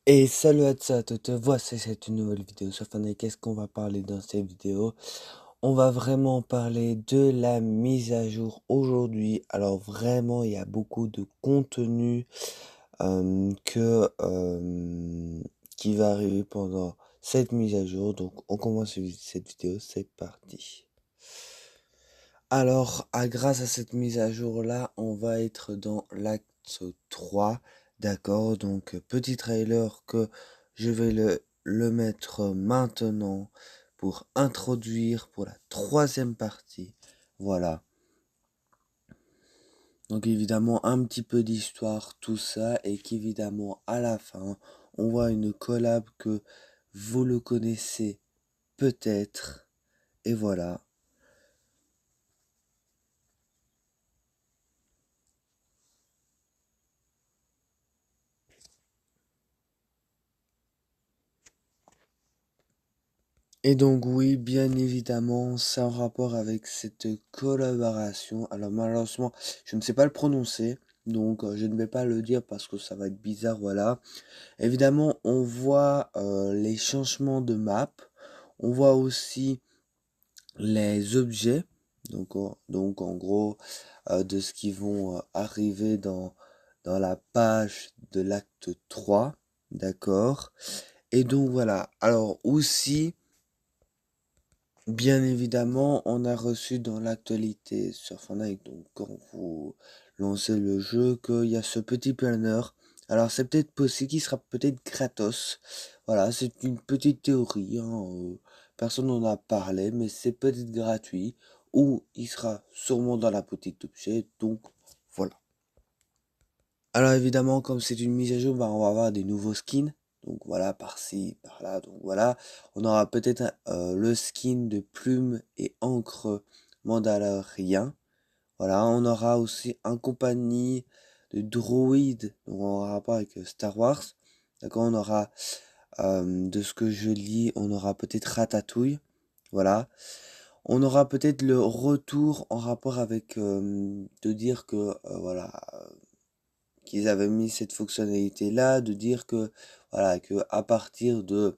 Et salut à tous et à toutes, voici cette nouvelle vidéo sur Fortnite. Qu'est-ce qu'on va parler dans cette vidéo? On va vraiment parler de la mise à jour aujourd'hui. Alors vraiment, il y a beaucoup de contenu qui va arriver pendant cette mise à jour. Donc on commence cette vidéo, c'est parti. Alors, grâce à cette mise à jour-là, on va être dans l'acte 3, d'accord? Donc, petit trailer que je vais le mettre maintenant pour introduire pour la troisième partie. Voilà. Donc, évidemment, un petit peu d'histoire, tout ça, et qu'évidemment, à la fin, on voit une collab que vous le connaissez peut-être. Et voilà. Et donc oui, bien évidemment, c'est en rapport avec cette collaboration. Alors malheureusement, je ne sais pas le prononcer, donc je ne vais pas le dire parce que ça va être bizarre, voilà. Évidemment, on voit les changements de map, on voit aussi les objets, donc en gros, de ce qui vont arriver dans la page de l'acte 3, d'accord? Et donc voilà, alors aussi... Bien évidemment, on a reçu dans l'actualité sur Fortnite, donc quand vous lancez le jeu, qu'il y a ce petit planner. Alors c'est peut-être possible qu'il sera peut-être gratos. Voilà, c'est une petite théorie, hein, personne n'en a parlé, mais c'est peut-être gratuit, ou il sera sûrement dans la petite objet, donc voilà. Alors évidemment, comme c'est une mise à jour, bah, on va avoir des nouveaux skins. Donc voilà, par-ci, par-là. Donc voilà, on aura peut-être le skin de Plume et Encre Mandalorian. Voilà, on aura aussi un compagnie de droïdes, donc en rapport avec Star Wars. D'accord, on aura, de ce que je lis, on aura peut-être Ratatouille. Voilà. On aura peut-être le retour en rapport avec de dire que voilà, qu'ils avaient mis cette fonctionnalité-là, de dire que, voilà, que à partir de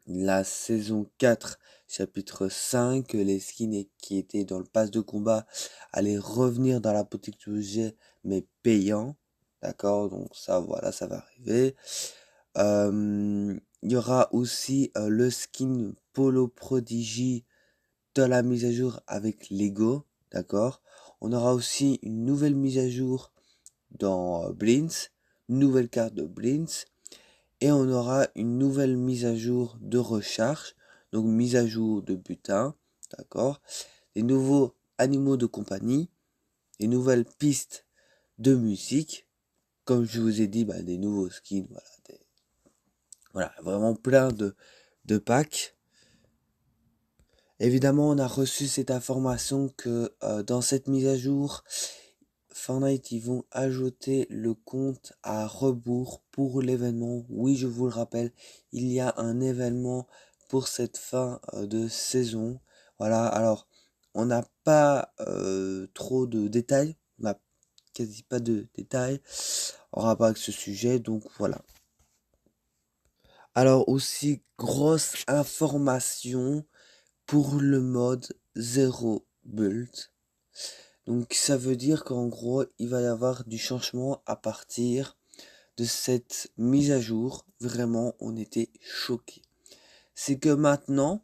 la saison 4, chapitre 5, les skins qui étaient dans le pass de combat allaient revenir dans la boutique de objet, mais payant. D'accord, donc ça, voilà, ça va arriver. Il y aura aussi le skin Polo Prodigy dans la mise à jour avec Lego. D'accord. On aura aussi une nouvelle mise à jour dans Blintz, nouvelle carte de Blintz, et on aura une nouvelle mise à jour de recharge, donc mise à jour de butin, d'accord, des nouveaux animaux de compagnie, des nouvelles pistes de musique, comme je vous ai dit, bah, des nouveaux skins, voilà, voilà, vraiment plein de packs. Évidemment, on a reçu cette information que dans cette mise à jour, Fortnite, ils vont ajouter le compte à rebours pour l'événement. Oui, je vous le rappelle, il y a un événement pour cette fin de saison. Voilà, alors, on n'a pas trop de détails. On n'a quasi pas de détails en rapport avec ce sujet, donc voilà. Alors aussi, grosse information pour le mode zéro build. Donc ça veut dire qu'en gros, il va y avoir du changement à partir de cette mise à jour. Vraiment, on était choqués. C'est que maintenant,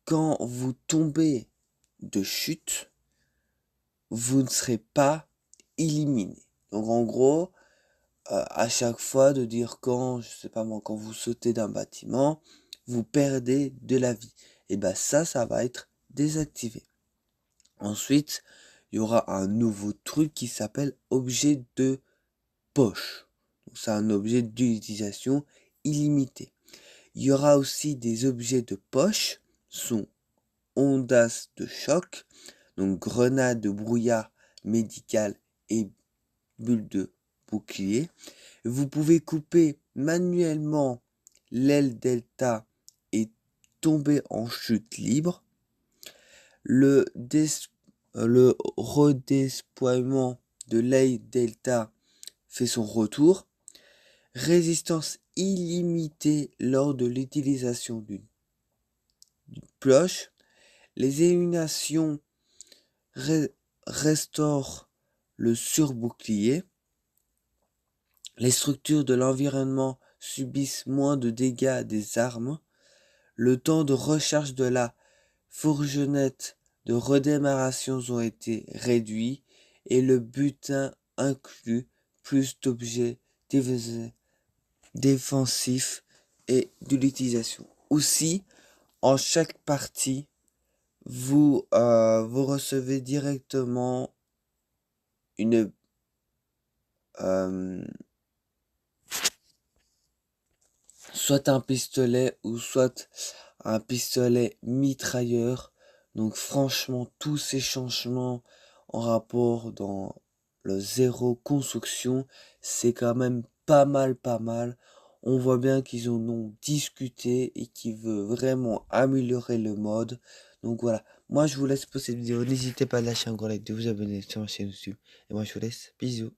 quand vous tombez de chute, vous ne serez pas éliminé. Donc en gros, à chaque fois de dire quand, je sais pas moi, quand vous sautez d'un bâtiment, vous perdez de la vie. Et ben ça va être désactivé. Ensuite, il y aura un nouveau truc qui s'appelle objet de poche. Donc, c'est un objet d'utilisation illimitée. Il y aura aussi des objets de poche, sont ondas de choc, donc grenades de brouillard médical et bulles de bouclier. Vous pouvez couper manuellement l'aile delta et tomber en chute libre. Le, le redéploiement de l'aile delta fait son retour. résistance illimitée lors de l'utilisation d'une pioche. Les éliminations restaurent le surbouclier. Les structures de l'environnement subissent moins de dégâts des armes. Le temps de recharge de la fourgonnette de redémarration ont été réduits et le butin inclut plus d'objets défensifs et de l'utilisation. Aussi, en chaque partie, vous recevez directement une soit un pistolet ou soit un pistolet mitrailleur. Donc franchement, tous ces changements en rapport dans le zéro construction, c'est quand même pas mal. On voit bien qu'ils en ont discuté et qu'ils veulent vraiment améliorer le mode. Donc voilà, moi je vous laisse pour cette vidéo. N'hésitez pas à lâcher un gros like, de vous abonner sur ma chaîne YouTube. Et moi je vous laisse, bisous.